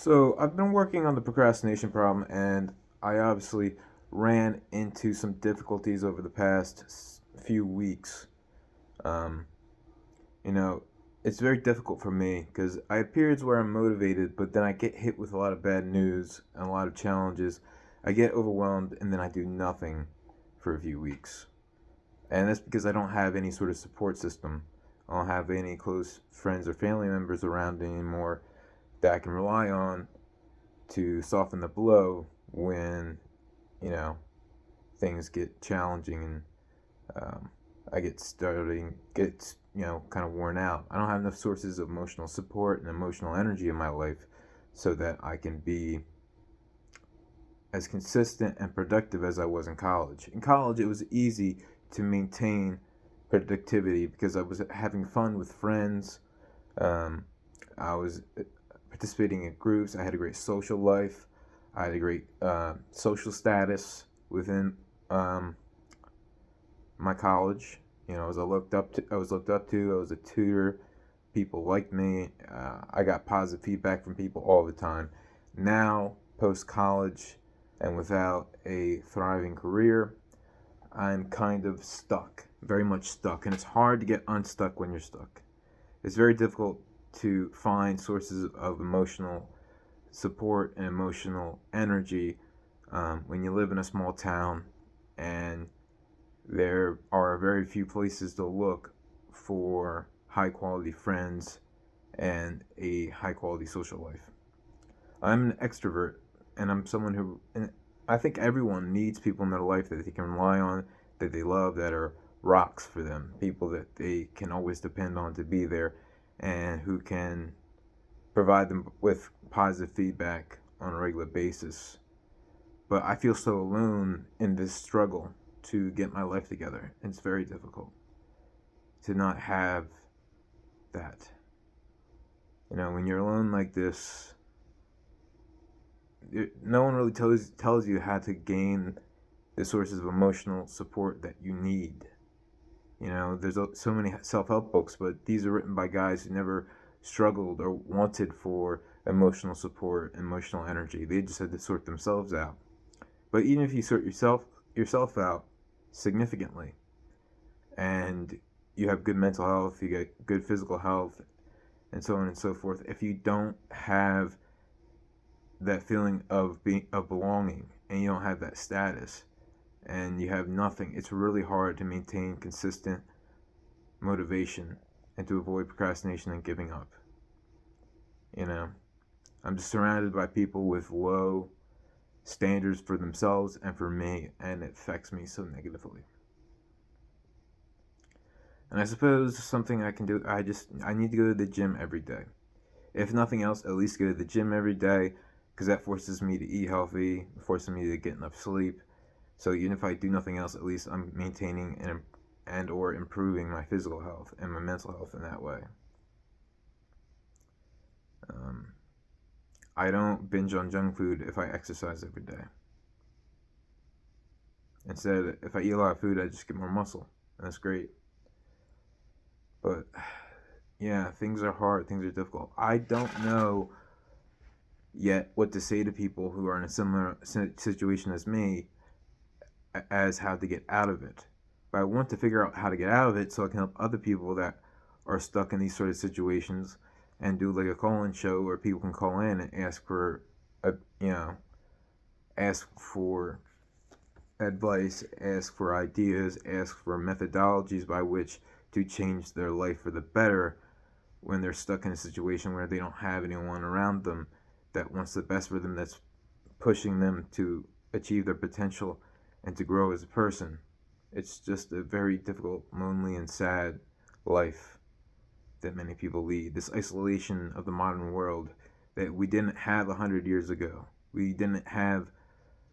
So I've been working on the procrastination problem, and I obviously ran into some difficulties over the past few weeks. Um, you know, it's very difficult for me because I have periods where I'm motivated, but then I get hit with a lot of bad news and a lot of challenges. I get overwhelmed, and then I do nothing for a few weeks, and that's because I don't have any sort of support system. I don't have any close friends or family members around anymore that I can rely on to soften the blow when you know things get challenging and I get kind of worn out. I don't have enough sources of emotional support and emotional energy in my life so that I can be as consistent and productive as I was in college. In college, it was easy to maintain productivity because I was having fun with friends. Um, I was participating in groups. I had a great social life. I had a great social status within um, my college. I was looked up to. I was a tutor. People liked me. I got positive feedback from people all the time. Now, post college, and without a thriving career, I'm kind of stuck, very much stuck, and it's hard to get unstuck when you're stuck. It's very difficult to find sources of emotional support and emotional energy when you live in a small town and there are very few places to look for high quality friends and a high quality social life. I'm an extrovert and I'm someone who, and I think everyone needs people in their life that they can rely on, that they love, that are rocks for them, people that they can always depend on to be there and who can provide them with positive feedback on a regular basis. But I feel so alone in this struggle to get my life together. It's very difficult to not have that. When you're alone like this, no one really tells you how to gain the sources of emotional support that you need. There's so many self-help books, but these are written by guys who never struggled or wanted for emotional support, emotional energy. They just had to sort themselves out. But even if you sort yourself out significantly, and you have good mental health, you get good physical health, and so on and so forth, if you don't have that feeling of belonging, and you don't have that status, and you have nothing, it's really hard to maintain consistent motivation and to avoid procrastination and giving up. You know, I'm just surrounded by people with low standards for themselves and for me, and it affects me so negatively. And I suppose something I can do, I need to go to the gym every day. If nothing else, at least go to the gym every day, because that forces me to eat healthy, forces me to get enough sleep. So even if I do nothing else, at least I'm maintaining and or improving my physical health and my mental health in that way. Um, I don't binge on junk food if I exercise every day. Instead, if I eat a lot of food, I just get more muscle. And that's great. But yeah, things are hard. Things are difficult. I don't know yet what to say to people who are in a similar situation as me as how to get out of it. But I want to figure out how to get out of it so I can help other people that are stuck in these sort of situations and do like a call-in show where people can call in and ask for a ask for advice, ask for ideas, ask for methodologies by which to change their life for the better when they're stuck in a situation where they don't have anyone around them that wants the best for them, that's pushing them to achieve their potential and to grow as a person. It's just a very difficult, lonely, and sad life that many people lead. This isolation of the modern world that we didn't have 100 years ago. We didn't have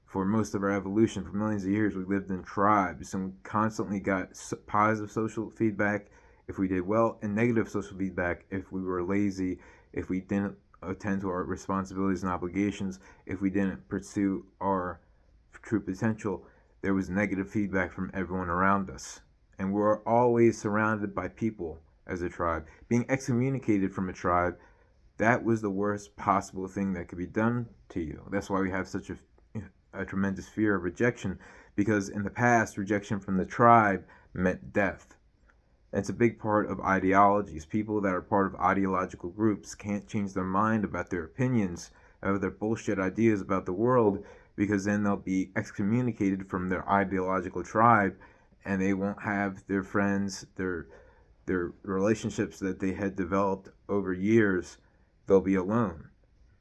for most of our evolution. For millions of years, we lived in tribes and we constantly got positive social feedback if we did well, and negative social feedback if we were lazy, if we didn't attend to our responsibilities and obligations, if we didn't pursue our true potential. There was negative feedback from everyone around us. And we're always surrounded by people as a tribe. Being excommunicated from a tribe That was the worst possible thing that could be done to you. That's why we have such a tremendous fear of rejection, because in the past, rejection from the tribe meant death. And it's a big part of ideologies. People that are part of ideological groups can't change their mind about their opinions, of their bullshit ideas about the world, because then they'll be excommunicated from their ideological tribe, and they won't have their friends, their relationships that they had developed over years. They'll be alone.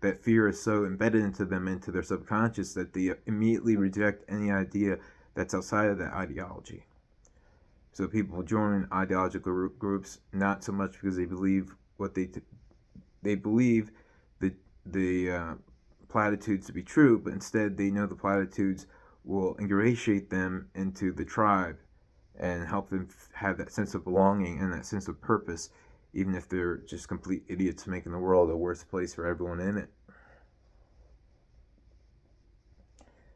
That fear is so embedded into them, into their subconscious, that they immediately reject any idea that's outside of that ideology. So people join ideological groups not so much because they believe what they believe the platitudes to be true, but instead they know the platitudes will ingratiate them into the tribe and help them have that sense of belonging and that sense of purpose, even if they're just complete idiots making the world a worse place for everyone in it.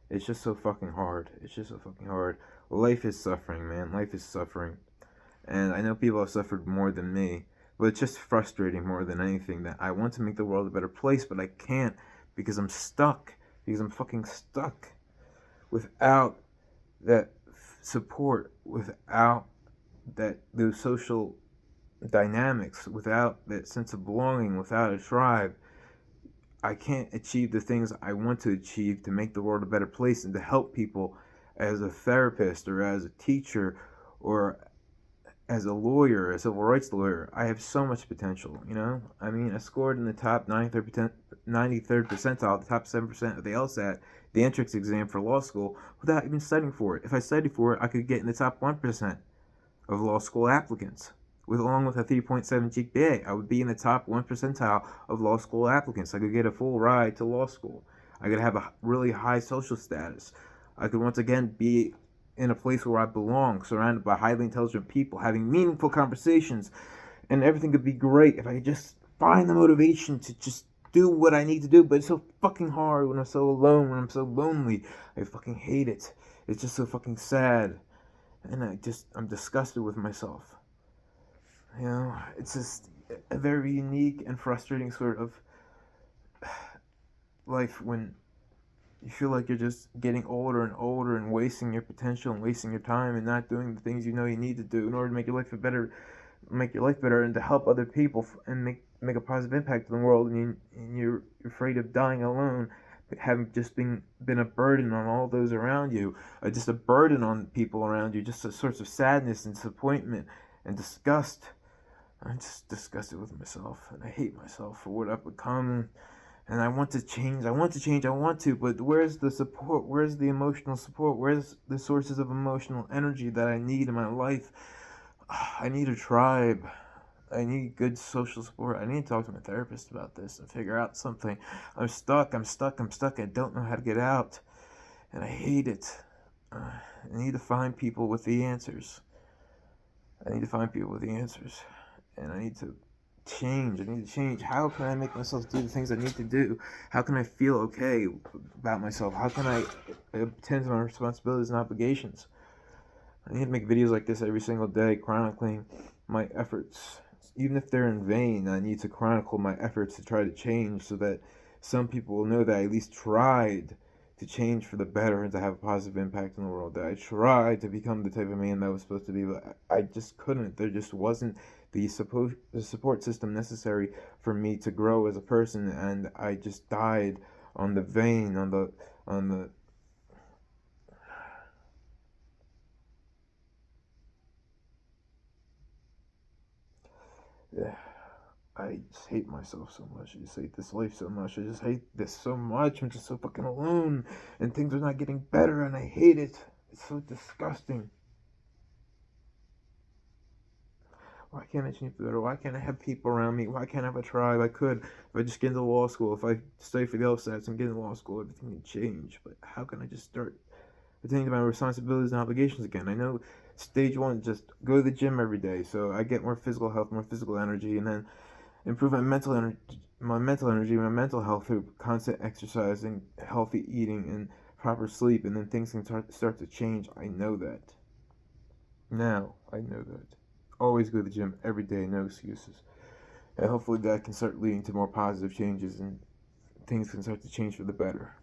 It's just so fucking hard. It's just so fucking hard. Life is suffering, man. Life is suffering. And I know people have suffered more than me, but it's just frustrating more than anything that I want to make the world a better place, but I can't because I'm stuck. Because I'm fucking stuck. Without that support, without those social dynamics, without that sense of belonging, without a tribe, I can't achieve the things I want to achieve to make the world a better place and to help people as a therapist or as a teacher or as a lawyer, a civil rights lawyer. I have so much potential, you know? I mean, I scored in the top 93rd percentile, the top 7% of the LSAT, the entrance exam for law school, without even studying for it. If I studied for it, I could get in the top 1% of law school applicants. Along with a 3.7 GPA, I would be in the top 1 percentile of law school applicants. I could get a full ride to law school. I could have a really high social status. I could once again be in a place where I belong, surrounded by highly intelligent people, having meaningful conversations, and everything could be great if I could just find the motivation to just do what I need to do. But it's so fucking hard when I'm so alone, when I'm so lonely. I fucking hate it. It's just so fucking sad. And I'm disgusted with myself. You know, it's just a very unique and frustrating sort of life when you feel like you're just getting older and older and wasting your potential and wasting your time and not doing the things you know you need to do in order to make your life better and to help other people and make a positive impact in the world. And you're afraid of dying alone, having just been a burden on all those around you, just a burden on people around you, just a source of sadness and disappointment and disgust. I'm just disgusted with myself, and I hate myself for what I've become. And I want to change. I want to, but where's the support? Where's the emotional support? Where's the sources of emotional energy that I need in my life? I need a tribe. I need good social support. I need to talk to my therapist about this and figure out something. I'm stuck. I don't know how to get out. And I hate it. I need to find people with the answers. And I need to change. How can I make myself do the things I need to do? How can I feel okay about myself? How can I attend to my responsibilities and obligations? I need to make videos like this every single day, chronicling my efforts. Even if they're in vain, I need to chronicle my efforts to try to change so that some people will know that I at least tried to change for the better and to have a positive impact in the world. That I tried to become the type of man that I was supposed to be, but I just couldn't. There just wasn't the support system necessary for me to grow as a person, and I just died on the vein, on the yeah. I just hate myself so much. I just hate this life so much. I just hate this so much. I'm just so fucking alone, and things are not getting better, and I hate it. It's so disgusting. Why can't I change for better? Why can't I have people around me? Why can't I have a tribe? I could if I just get into law school. If I study for the LSATs and get into law school, everything would change. But how can I just start attending to my responsibilities and obligations again? I know stage one, just go to the gym every day, so I get more physical health, more physical energy, and then improve my mental health through constant exercising, healthy eating, and proper sleep, and then things can start to change. I know that. Now, I know that. Always go to the gym every day, no excuses. And hopefully that can start leading to more positive changes and things can start to change for the better.